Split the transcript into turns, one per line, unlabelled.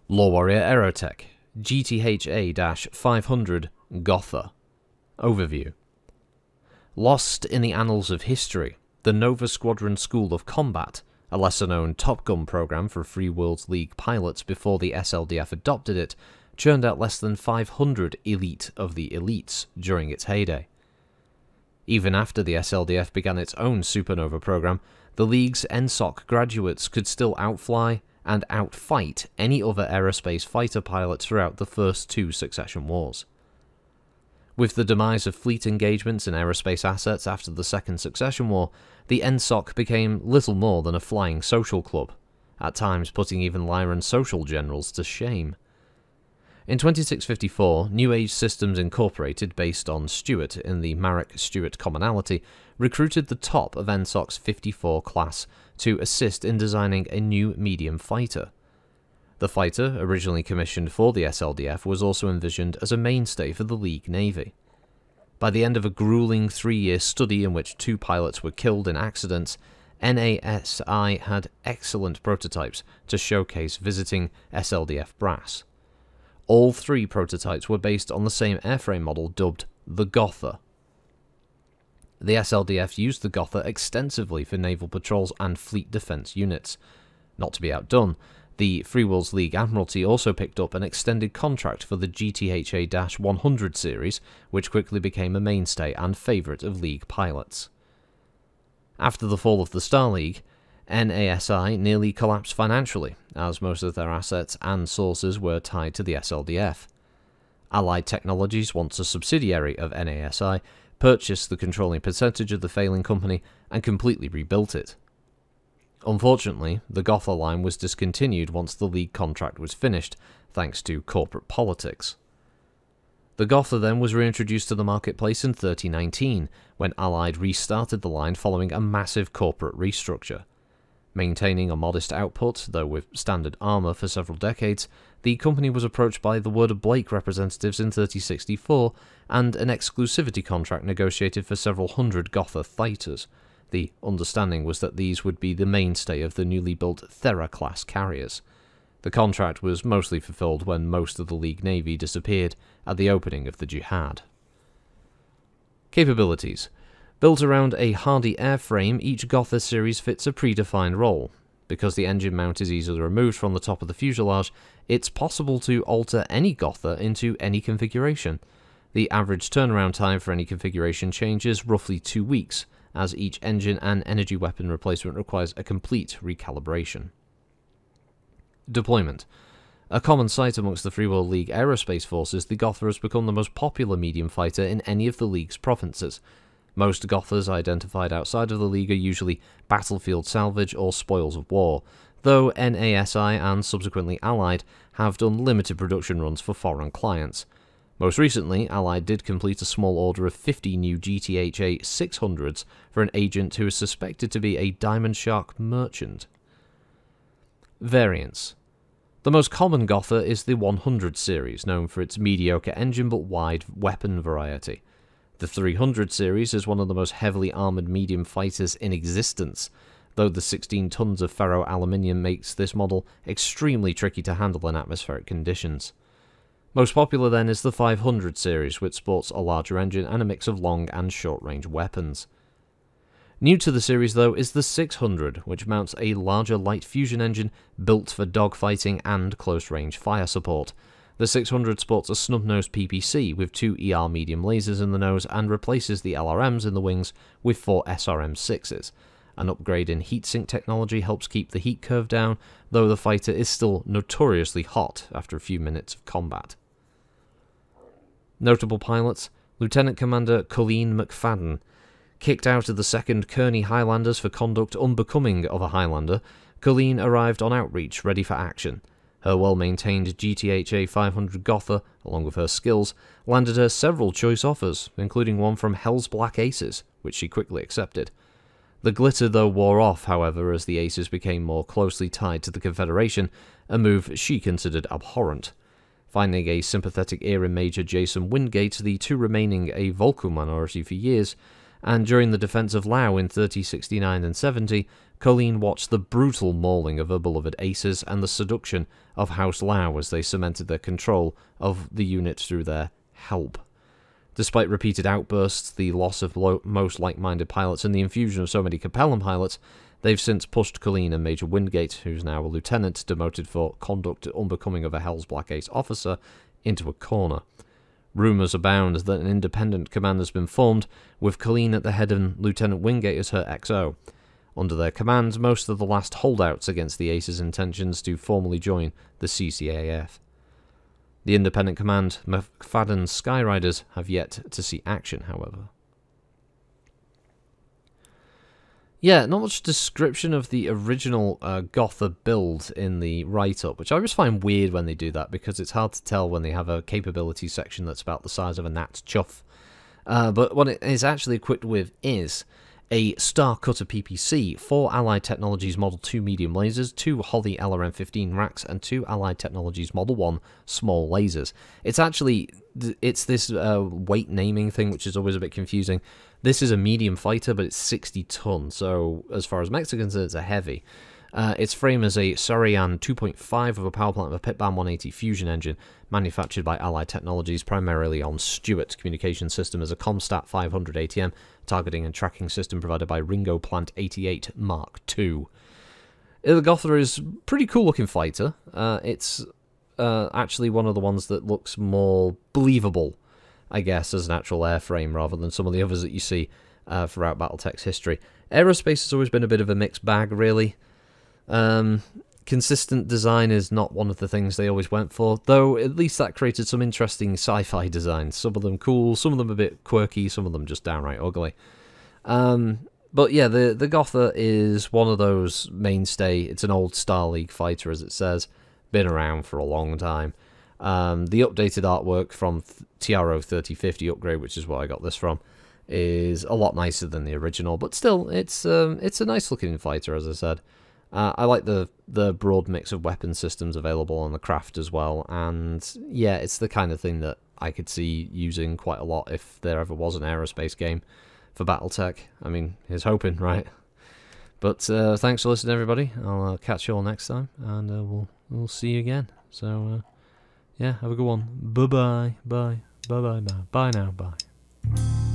LoreWarrior Aerotech, GTHA-500 Gotha. Overview. Lost in the annals of history, the Nova Squadron School of Combat, a lesser-known Top Gun program for Free Worlds League pilots before the SLDF adopted it, churned out less than 500 elite of the elites during its heyday. Even after the SLDF began its own Supernova program, the League's NSOC graduates could still outfly and outfight any other aerospace fighter pilots throughout the first two succession wars. With the demise of fleet engagements in aerospace assets after the Second Succession War, the NSOC became little more than a flying social club, at times putting even Lyran social generals to shame. In 2654, New Age Systems Incorporated, based on Stuart in the Marek-Stuart commonality, recruited the top of NSOC's 54 class to assist in designing a new medium fighter. The fighter, originally commissioned for the SLDF, was also envisioned as a mainstay for the League Navy. By the end of a grueling 3-year study in which 2 pilots were killed in accidents, NASI had excellent prototypes to showcase visiting SLDF brass. All 3 prototypes were based on the same airframe model dubbed the Gotha. The SLDF used the Gotha extensively for naval patrols and fleet defense units. Not to be outdone, the Free Worlds League Admiralty also picked up an extended contract for the GTHA-100 series, which quickly became a mainstay and favourite of League pilots. After the fall of the Star League, NASI nearly collapsed financially, as most of their assets and sources were tied to the SLDF. Allied Technologies, once a subsidiary of NASI, purchased the controlling percentage of the failing company and completely rebuilt it. Unfortunately, the Gotha line was discontinued once the League contract was finished, thanks to corporate politics. The Gotha then was reintroduced to the marketplace in 3019, when Allied restarted the line following a massive corporate restructure. Maintaining a modest output, though with standard armour for several decades, the company was approached by the Word of Blake representatives in 3064, and an exclusivity contract negotiated for several hundred Gotha fighters. The understanding was that these would be the mainstay of the newly built Thera-class carriers. The contract was mostly fulfilled when most of the League Navy disappeared at the opening of the Jihad. Capabilities. Built around a hardy airframe, each Gotha series fits a predefined role. Because the engine mount is easily removed from the top of the fuselage, it's possible to alter any Gotha into any configuration. The average turnaround time for any configuration change is roughly 2 weeks, as each engine and energy weapon replacement requires a complete recalibration. Deployment. A common sight amongst the Free World League aerospace forces, the Gotha has become the most popular medium fighter in any of the League's provinces. Most Gothas identified outside of the League are usually battlefield salvage or spoils of war, though NASI and subsequently Allied have done limited production runs for foreign clients. Most recently, Allied did complete a small order of 50 new GTHA 600s for an agent who is suspected to be a Diamond Shark merchant. Variants. The most common Gotha is the 100 series, known for its mediocre engine but wide weapon variety. The 300 series is one of the most heavily armoured medium fighters in existence, though the 16 tons of ferro-aluminium makes this model extremely tricky to handle in atmospheric conditions. Most popular then is the 500 series, which sports a larger engine and a mix of long and short-range weapons. New to the series though is the 600, which mounts a larger light fusion engine built for dogfighting and close-range fire support. The 600 sports a snub-nosed PPC with 2 ER medium lasers in the nose and replaces the LRMs in the wings with 4 SRM-6s. An upgrade in heatsink technology helps keep the heat curve down, though the fighter is still notoriously hot after a few minutes of combat. Notable pilots: Lieutenant Commander Colleen McFadden. Kicked out of the 2nd Kearney Highlanders for conduct unbecoming of a Highlander, Colleen arrived on outreach ready for action. Her well-maintained GTHA 500 Gotha, along with her skills, landed her several choice offers, including one from Hell's Black Aces, which she quickly accepted. The glitter though wore off, however, as the Aces became more closely tied to the Confederation, a move she considered abhorrent. Finding a sympathetic ear in Major Jason Wingate, the 2 remaining a Volco minority for years, and during the defence of Lao in 3069 and 70, Colleen watched the brutal mauling of her beloved aces and the seduction of House Lau as they cemented their control of the unit through their help. Despite repeated outbursts, the loss of most like-minded pilots, and the infusion of so many Capellan pilots, they've since pushed Colleen and Major Wingate, who's now a lieutenant, demoted for conduct unbecoming of a Hell's Black Ace officer, into a corner. Rumours abound that an independent command has been formed, with Colleen at the head and Lieutenant Wingate as her XO. Under their command, most of the last holdouts against the Ace's intentions to formally join the CCAF. The independent command, McFadden's Skyriders, have yet to see action, however. Yeah, not much description of the original Gotha build in the write-up, which I always find weird when they do that, because it's hard to tell when they have a capability section that's about the size of a gnat's chuff. But what it is actually equipped with is a Star Cutter PPC, 4 Allied Technologies Model 2 medium lasers, 2 Holly LRM-15 racks, and 2 Allied Technologies Model 1 small lasers. It's actually, it's this weight naming thing which is always a bit confusing. This is a medium fighter, but it's 60 ton, so as far as Mexicans, it's a heavy. Its frame is a Sorian 2.5 with a power plant of a Pitban 180 fusion engine, manufactured by Allied Technologies, primarily on Stuart. Communication system is a Comstat 500 ATM, targeting and tracking system provided by Ringo Plant 88 Mark II. The Gotha is a pretty cool looking fighter. It's actually one of the ones that looks more believable, I guess, as an actual airframe rather than some of the others that you see throughout Battletech's history. Aerospace has always been a bit of a mixed bag, really. Consistent design is not one of the things they always went for, though at least that created some interesting sci-fi designs. Some of them cool, some of them a bit quirky, some of them just downright ugly. But yeah, the Gotha is one of those mainstay. It's an old Star League fighter, as it says, been around for a long time. The updated artwork from TRO 3050 upgrade, which is where I got this from, is a lot nicer than the original, but still, it's a nice looking fighter, as I said. I like the broad mix of weapon systems available on the craft as well, and yeah, it's the kind of thing that I could see using quite a lot if there ever was an aerospace game for Battletech. I mean, here's hoping, right? But thanks for listening, everybody. I'll catch you all next time, and we'll see you again. So yeah, have a good one. Bye bye, bye bye bye bye now, bye.